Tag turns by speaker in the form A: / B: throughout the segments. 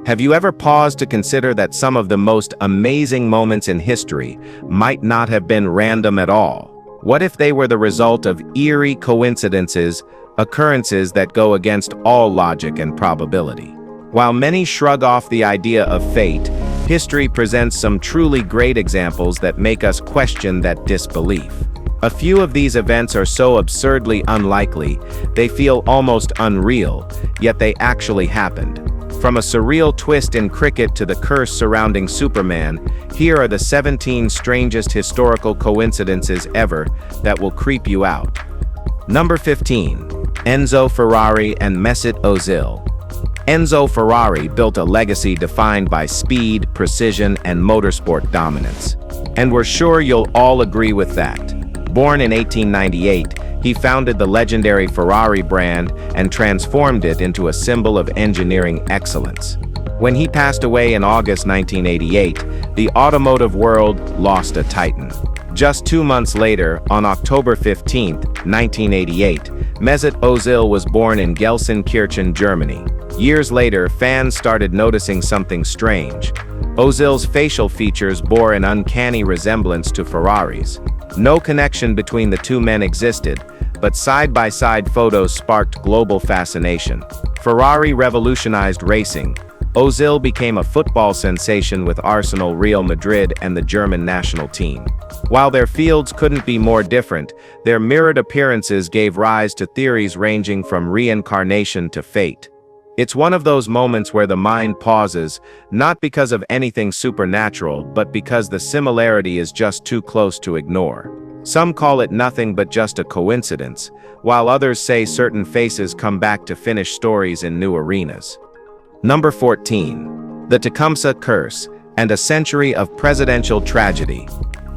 A: Have you ever paused to consider that some of the most amazing moments in history might not have been random at all? What if they were the result of eerie coincidences, occurrences that go against all logic and probability? While many shrug off the idea of fate, history presents some truly great examples that make us question that disbelief. A few of these events are so absurdly unlikely, they feel almost unreal, yet they actually happened. From a surreal twist in cricket to the curse surrounding Superman, here are the 17 strangest historical coincidences ever that will creep you out. Number 15. Enzo Ferrari and Mesut Ozil. Enzo Ferrari built a legacy defined by speed, precision, and motorsport dominance. And we're sure you'll all agree with that. Born in 1898, he founded the legendary Ferrari brand and transformed it into a symbol of engineering excellence. When he passed away in August 1988, the automotive world lost a titan. Just 2 months later, on October 15, 1988, Mesut Ozil was born in Gelsenkirchen, Germany. Years later, fans started noticing something strange. Ozil's facial features bore an uncanny resemblance to Ferrari's. No connection between the two men existed, but side-by-side photos sparked global fascination. Ferrari revolutionized racing. Ozil became a football sensation with Arsenal, Real Madrid, and the German national team. While their fields couldn't be more different, their mirrored appearances gave rise to theories ranging from reincarnation to fate. It's one of those moments where the mind pauses, not because of anything supernatural, but because the similarity is just too close to ignore. Some call it nothing but just a coincidence, while others say certain faces come back to finish stories in new arenas. Number 14. The Tecumseh Curse and a Century of Presidential Tragedy.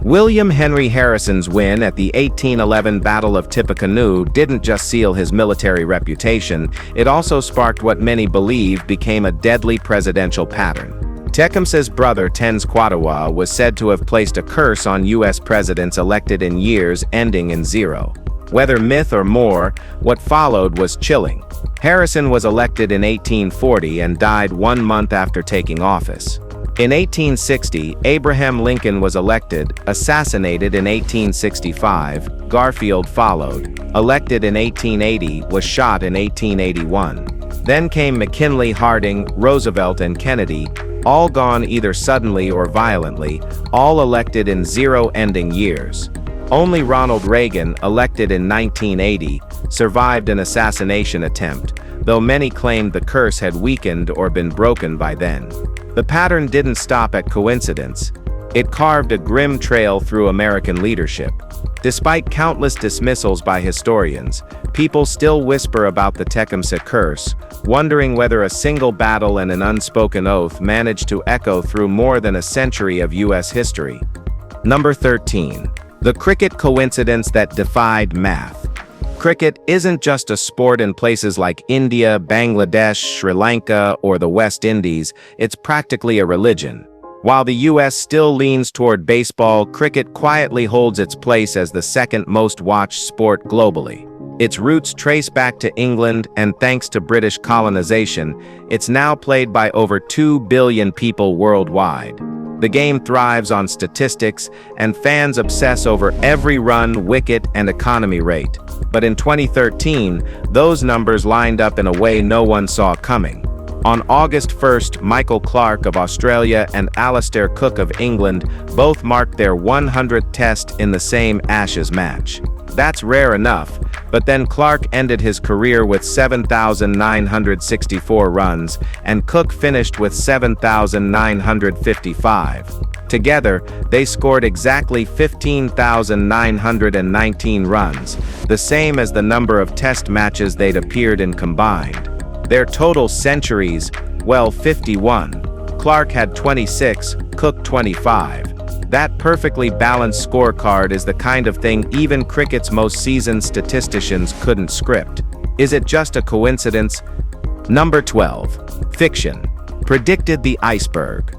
A: William Henry Harrison's win at the 1811 Battle of Tippecanoe didn't just seal his military reputation, it also sparked what many believe became a deadly presidential pattern. Tecumseh's brother Tenskwatawa was said to have placed a curse on U.S. presidents elected in years ending in 0. Whether myth or more, what followed was chilling. Harrison was elected in 1840 and died 1 month after taking office. In 1860, Abraham Lincoln was elected, assassinated in 1865, Garfield followed, elected in 1880, was shot in 1881. Then came McKinley, Harding, Roosevelt, and Kennedy, all gone either suddenly or violently, all elected in 0 ending years. Only Ronald Reagan, elected in 1980, survived an assassination attempt, though many claimed the curse had weakened or been broken by then. The pattern didn't stop at coincidence. It carved a grim trail through American leadership. Despite countless dismissals by historians, people still whisper about the Tecumseh Curse, wondering whether a single battle and an unspoken oath managed to echo through more than a century of U.S. history. Number 13. The cricket coincidence that defied math. Cricket isn't just a sport in places like India, Bangladesh, Sri Lanka, or the West Indies, it's practically a religion. While the US still leans toward baseball, cricket quietly holds its place as the second most watched sport globally. Its roots trace back to England, and thanks to British colonization, it's now played by over 2 billion people worldwide. The game thrives on statistics, and fans obsess over every run, wicket, and economy rate. But in 2013, those numbers lined up in a way no one saw coming. On August 1st, Michael Clarke of Australia and Alastair Cook of England both marked their 100th test in the same Ashes match. That's rare enough, but then Clarke ended his career with 7,964 runs, and Cook finished with 7,955. Together, they scored exactly 15,919 runs, the same as the number of test matches they'd appeared in combined. Their total centuries, well, 51. Clarke had 26, Cook 25. That perfectly balanced scorecard is the kind of thing even cricket's most seasoned statisticians couldn't script. Is it just a coincidence? Number 12. Fiction. Predicted the iceberg.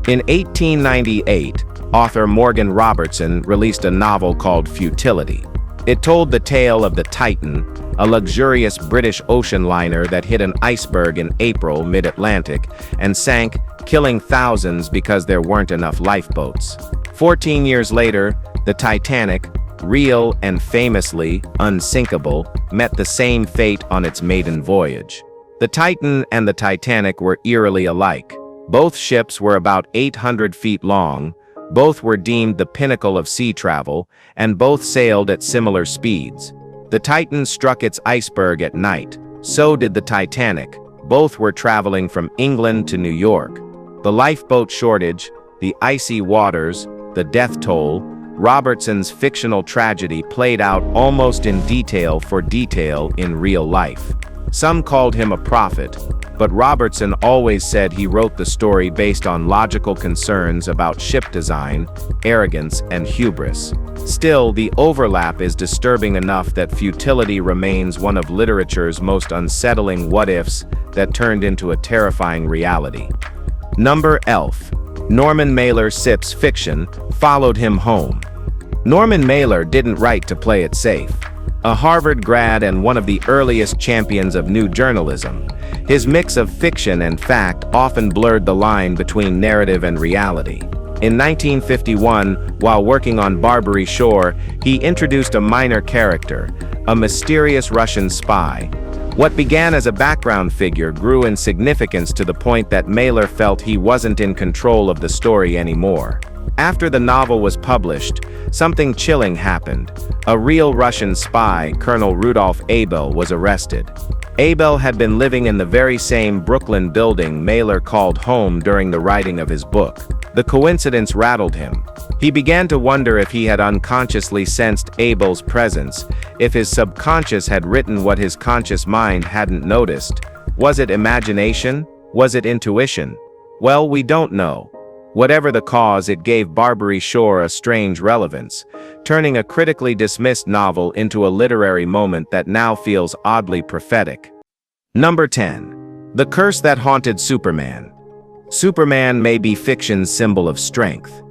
A: In 1898, author Morgan Robertson released a novel called Futility. It told the tale of the Titan, a luxurious British ocean liner that hit an iceberg in April mid-Atlantic and sank, killing thousands because there weren't enough lifeboats. 14 years later, the Titanic, real and famously unsinkable, met the same fate on its maiden voyage. The Titan and the Titanic were eerily alike. Both ships were about 800 feet long, both were deemed the pinnacle of sea travel, and both sailed at similar speeds. The Titan struck its iceberg at night. So did the Titanic. Both were traveling from England to New York. The lifeboat shortage, the icy waters, the death toll, Robertson's fictional tragedy played out almost in detail for detail in real life. Some called him a prophet, but Robertson always said he wrote the story based on logical concerns about ship design, arrogance, and hubris. Still, the overlap is disturbing enough that futility remains one of literature's most unsettling what-ifs that turned into a terrifying reality. Number Elf. Norman Mailer Sipp's fiction followed him home. Norman Mailer didn't write to play it safe. A Harvard grad and one of the earliest champions of new journalism, his mix of fiction and fact often blurred the line between narrative and reality. In 1951, while working on Barbary Shore, he introduced a minor character, a mysterious Russian spy. What began as a background figure grew in significance to the point that Mailer felt he wasn't in control of the story anymore. After the novel was published, something chilling happened. A real Russian spy, Colonel Rudolf Abel, was arrested. Abel had been living in the very same Brooklyn building Mailer called home during the writing of his book. The coincidence rattled him. He began to wonder if he had unconsciously sensed Abel's presence, if his subconscious had written what his conscious mind hadn't noticed. Was it imagination? Was it intuition? Well, we don't know. Whatever the cause, it gave Barbary Shore a strange relevance, turning a critically dismissed novel into a literary moment that now feels oddly prophetic. Number 10. The Curse That Haunted Superman. Superman may be fiction's symbol of strength,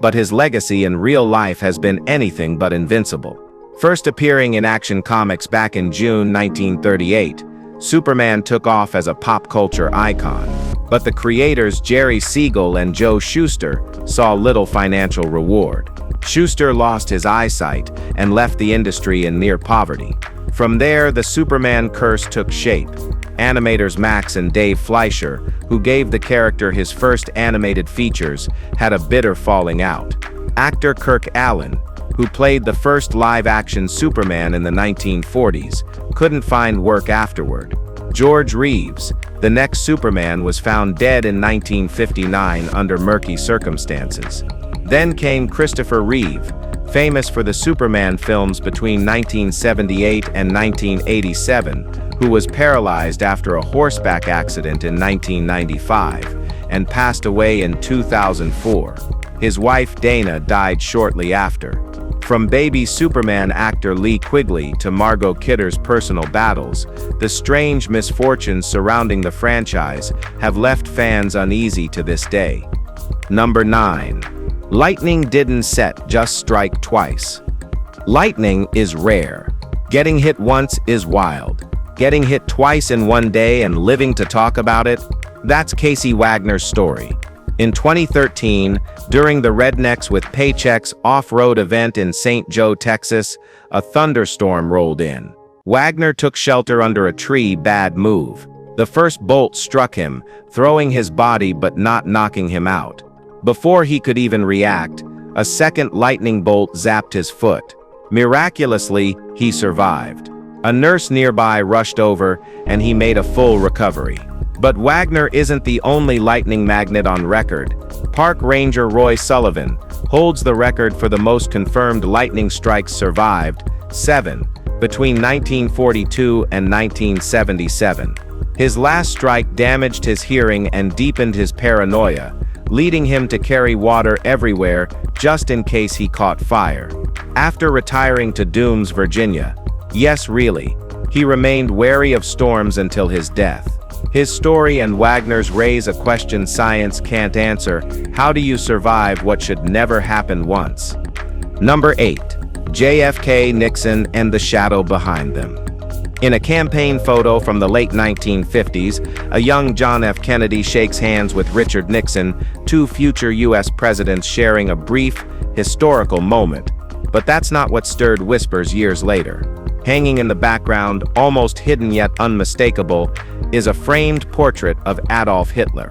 A: but his legacy in real life has been anything but invincible. First appearing in Action Comics back in June 1938, Superman took off as a pop culture icon. But the creators Jerry Siegel and Joe Shuster saw little financial reward. Shuster lost his eyesight and left the industry in near poverty. From there, the Superman curse took shape. Animators Max and Dave Fleischer, who gave the character his first animated features, had a bitter falling out. Actor Kirk Alyn, who played the first live-action Superman in the 1940s, couldn't find work afterward. George Reeves, the next Superman, was found dead in 1959 under murky circumstances. Then came Christopher Reeve, famous for the Superman films between 1978 and 1987, who was paralyzed after a horseback accident in 1995 and passed away in 2004. His wife Dana died shortly after. From baby Superman actor Lee Quigley to Margot Kidder's personal battles, the strange misfortunes surrounding the franchise have left fans uneasy to this day. Number 9. Lightning didn't just strike twice. Lightning is rare. Getting hit once is wild. Getting hit twice in one day and living to talk about it? That's Casey Wagner's story. In 2013, during the Rednecks with Paychecks off-road event in St. Joe, Texas, a thunderstorm rolled in. Wagner took shelter under a tree. Bad move. The first bolt struck him, throwing his body but not knocking him out. Before he could even react, a second lightning bolt zapped his foot. Miraculously, he survived. A nurse nearby rushed over, and he made a full recovery. But Wagner isn't the only lightning magnet on record. Park Ranger Roy Sullivan holds the record for the most confirmed lightning strikes survived, 7, between 1942 and 1977. His last strike damaged his hearing and deepened his paranoia, leading him to carry water everywhere just in case he caught fire. After retiring to Dooms, Virginia, yes really, he remained wary of storms until his death. His story and Wagner's raise a question science can't answer. How do you survive what should never happen once? Number 8. JFK, Nixon, and the shadow behind them. In a campaign photo from the late 1950s, a young John F. Kennedy shakes hands with Richard Nixon, two future U.S. presidents sharing a brief, historical moment. But that's not what stirred whispers years later. Hanging in the background, almost hidden yet unmistakable, is a framed portrait of Adolf Hitler.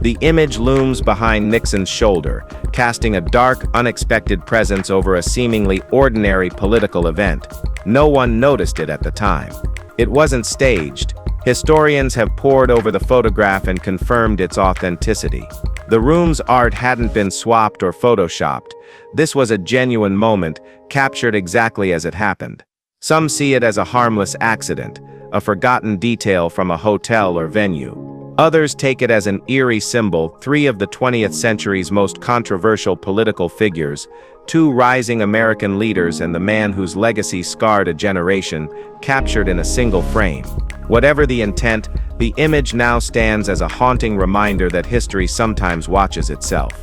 A: The image looms behind Nixon's shoulder, casting a dark, unexpected presence over a seemingly ordinary political event. No one noticed it at the time. It wasn't staged. Historians have pored over the photograph and confirmed its authenticity. The room's art hadn't been swapped or photoshopped. This was a genuine moment, captured exactly as it happened. Some see it as a harmless accident, a forgotten detail from a hotel or venue. Others take it as an eerie symbol. Three of the 20th century's most controversial political figures, two rising American leaders and the man whose legacy scarred a generation, captured in a single frame. Whatever the intent, the image now stands as a haunting reminder that history sometimes watches itself.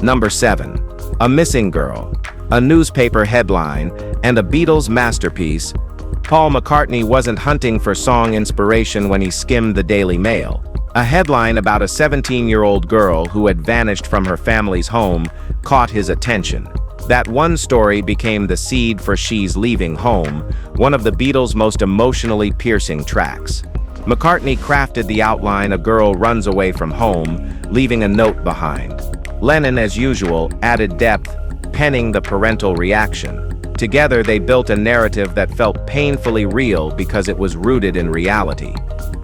A: Number 7. A Missing Girl. A newspaper headline and a Beatles masterpiece. Paul McCartney wasn't hunting for song inspiration when he skimmed the Daily Mail. A headline about a 17-year-old girl who had vanished from her family's home caught his attention. That one story became the seed for She's Leaving Home, one of the Beatles' most emotionally piercing tracks. McCartney crafted the outline: a girl runs away from home, leaving a note behind. Lennon, as usual, added depth, penning the parental reaction. Together they built a narrative that felt painfully real because it was rooted in reality.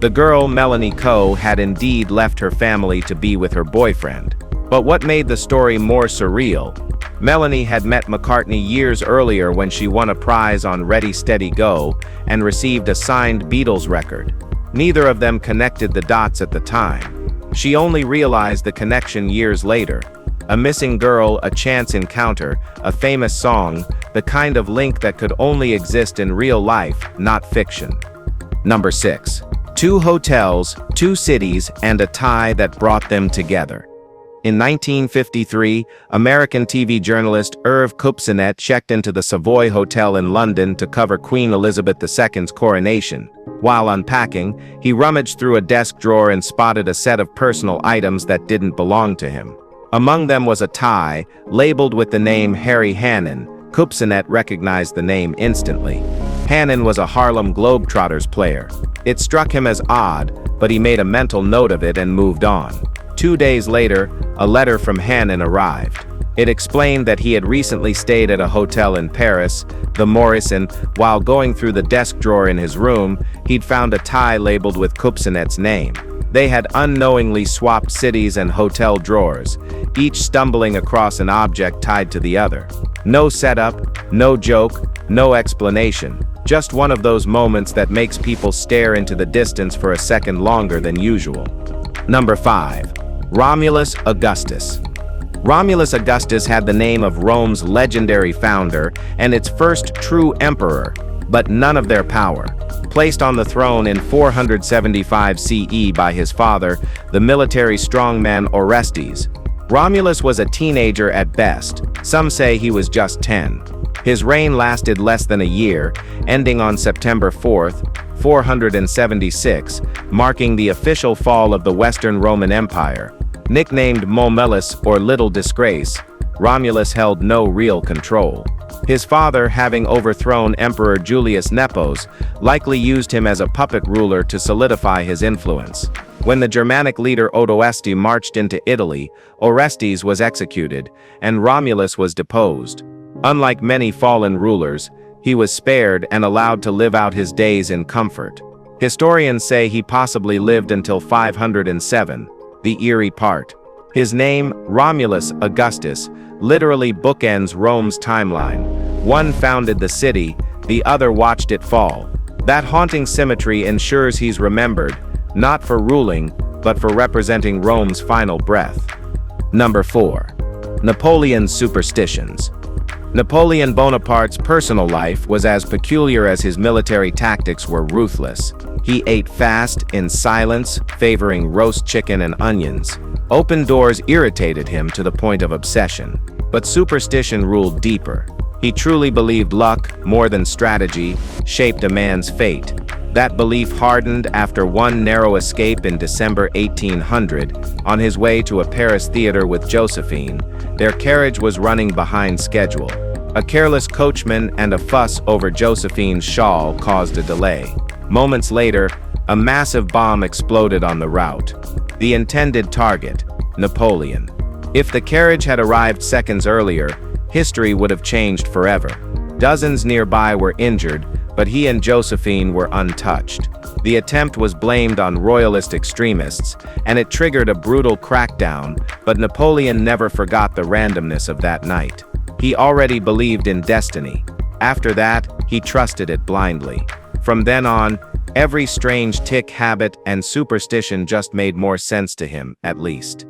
A: The girl, Melanie Coe, had indeed left her family to be with her boyfriend. But what made the story more surreal? Melanie had met McCartney years earlier when she won a prize on Ready Steady Go and received a signed Beatles record. Neither of them connected the dots at the time. She only realized the connection years later. A missing girl, a chance encounter, a famous song, the kind of link that could only exist in real life, not fiction. Number 6. Two hotels, two cities, and a tie that brought them together. In 1953, American TV journalist Irv Kupcinet checked into the Savoy Hotel in London to cover Queen Elizabeth II's coronation. While unpacking, he rummaged through a desk drawer and spotted a set of personal items that didn't belong to him. Among them was a tie, labeled with the name Harry Hannon. Kupcinet recognized the name instantly. Hannon was a Harlem Globetrotters player. It struck him as odd, but he made a mental note of it and moved on. 2 days later, a letter from Hannon arrived. It explained that he had recently stayed at a hotel in Paris, the Maurice, and while going through the desk drawer in his room, he'd found a tie labeled with Kupcinet's name. They had unknowingly swapped cities and hotel drawers, each stumbling across an object tied to the other. No setup, no joke, no explanation. Just one of those moments that makes people stare into the distance for a second longer than usual. Number 5. Romulus Augustus. Romulus Augustus had the name of Rome's legendary founder and its first true emperor, but none of their power. Placed on the throne in 475 CE by his father, the military strongman Orestes, Romulus was a teenager at best. Some say he was just 10. His reign lasted less than a year, ending on September 4th, 476, marking the official fall of the Western Roman Empire. Nicknamed Momellus, or Little Disgrace, Romulus held no real control. His father, having overthrown Emperor Julius Nepos, likely used him as a puppet ruler to solidify his influence. When the Germanic leader Odoacer marched into Italy, Orestes was executed, and Romulus was deposed. Unlike many fallen rulers, he was spared and allowed to live out his days in comfort. Historians say he possibly lived until 507, the eerie part. His name, Romulus Augustus, literally bookends Rome's timeline. One founded the city, the other watched it fall. That haunting symmetry ensures he's remembered, not for ruling, but for representing Rome's final breath. Number 4. Napoleon's superstitions. Napoleon Bonaparte's personal life was as peculiar as his military tactics were ruthless. He ate fast, in silence, favoring roast chicken and onions. Open doors irritated him to the point of obsession. But superstition ruled deeper. He truly believed luck, more than strategy, shaped a man's fate. That belief hardened after one narrow escape in December 1800, on his way to a Paris theater with Josephine. Their carriage was running behind schedule. A careless coachman and a fuss over Josephine's shawl caused a delay. Moments later, a massive bomb exploded on the route. The intended target, Napoleon. If the carriage had arrived seconds earlier, history would have changed forever. Dozens nearby were injured, but he and Josephine were untouched. The attempt was blamed on royalist extremists, and it triggered a brutal crackdown, but Napoleon never forgot the randomness of that night. He already believed in destiny. After that, he trusted it blindly. From then on, every strange tick, habit, and superstition just made more sense to him, at least.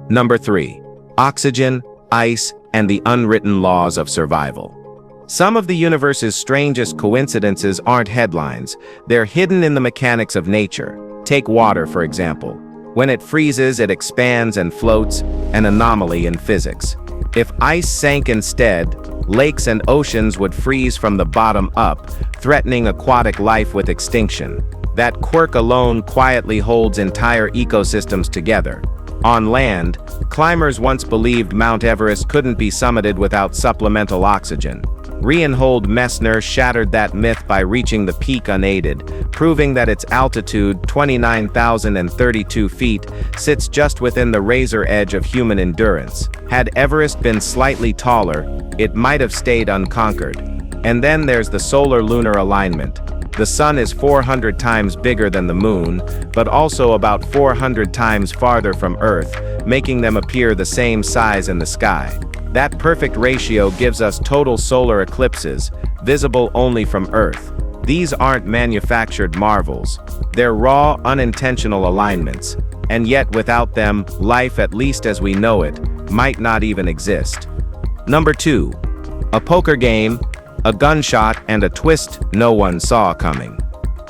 A: Number 3. Oxygen, ice, and the unwritten laws of survival. Some of the universe's strangest coincidences aren't headlines. They're hidden in the mechanics of nature. Take water, for example. When it freezes, it expands and floats, an anomaly in physics. If ice sank instead, lakes and oceans would freeze from the bottom up, threatening aquatic life with extinction. That quirk alone quietly holds entire ecosystems together. On land, climbers once believed Mount Everest couldn't be summited without supplemental oxygen. Reinhold Messner shattered that myth by reaching the peak unaided, proving that its altitude, 29,032 feet, sits just within the razor edge of human endurance. Had Everest been slightly taller, it might have stayed unconquered. And then there's the solar-lunar alignment. The sun is 400 times bigger than the moon, but also about 400 times farther from Earth, making them appear the same size in the sky. That perfect ratio gives us total solar eclipses, visible only from Earth. These aren't manufactured marvels. They're raw, unintentional alignments. And yet without them, life, at least as we know it, might not even exist. Number 2. A poker game, a gunshot, and a twist no one saw coming.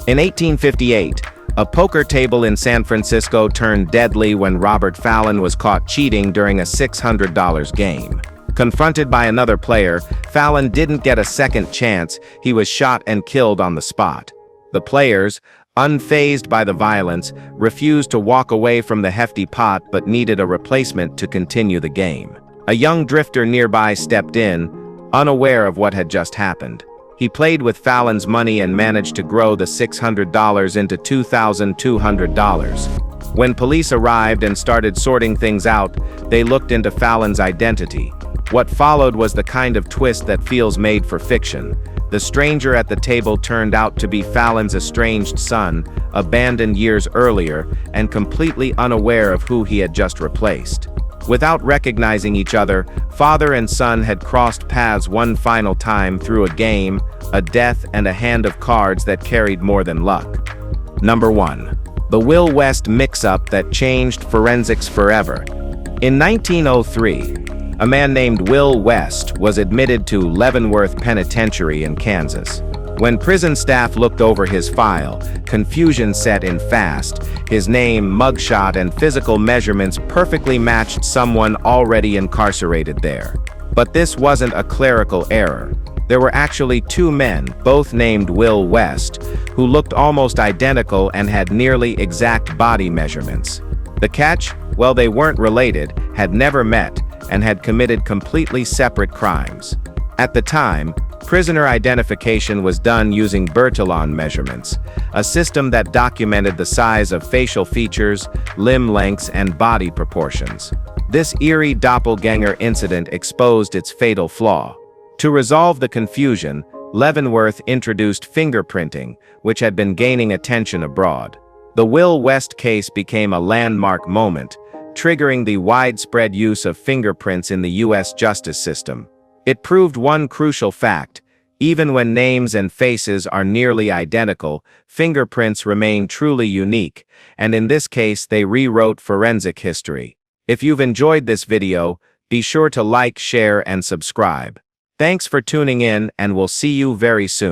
A: In 1858, a poker table in San Francisco turned deadly when Robert Fallon was caught cheating during a $600 game. Confronted by another player, Fallon didn't get a second chance. He was shot and killed on the spot. The players, unfazed by the violence, refused to walk away from the hefty pot but needed a replacement to continue the game. A young drifter nearby stepped in, unaware of what had just happened. He played with Fallon's money and managed to grow the $600 into $2,200. When police arrived and started sorting things out, they looked into Fallon's identity. What followed was the kind of twist that feels made for fiction. The stranger at the table turned out to be Fallon's estranged son, abandoned years earlier, and completely unaware of who he had just replaced. Without recognizing each other, father and son had crossed paths one final time through a game, a death, and a hand of cards that carried more than luck. Number 1. The Will West mix-up that changed forensics forever. In 1903, a man named Will West was admitted to Leavenworth Penitentiary in Kansas. When prison staff looked over his file, confusion set in fast. His name, mugshot, and physical measurements perfectly matched someone already incarcerated there. But this wasn't a clerical error. There were actually 2 men, both named Will West, who looked almost identical and had nearly exact body measurements. The catch? Well, they weren't related, had never met, and had committed completely separate crimes. At the time, prisoner identification was done using Bertillon measurements, a system that documented the size of facial features, limb lengths, and body proportions. This eerie doppelganger incident exposed its fatal flaw. To resolve the confusion, Leavenworth introduced fingerprinting, which had been gaining attention abroad. The Will West case became a landmark moment, triggering the widespread use of fingerprints in the U.S. justice system. It proved one crucial fact: even when names and faces are nearly identical, fingerprints remain truly unique, and in this case they rewrote forensic history. If you've enjoyed this video, be sure to like, share, and subscribe. Thanks for tuning in, and we'll see you very soon.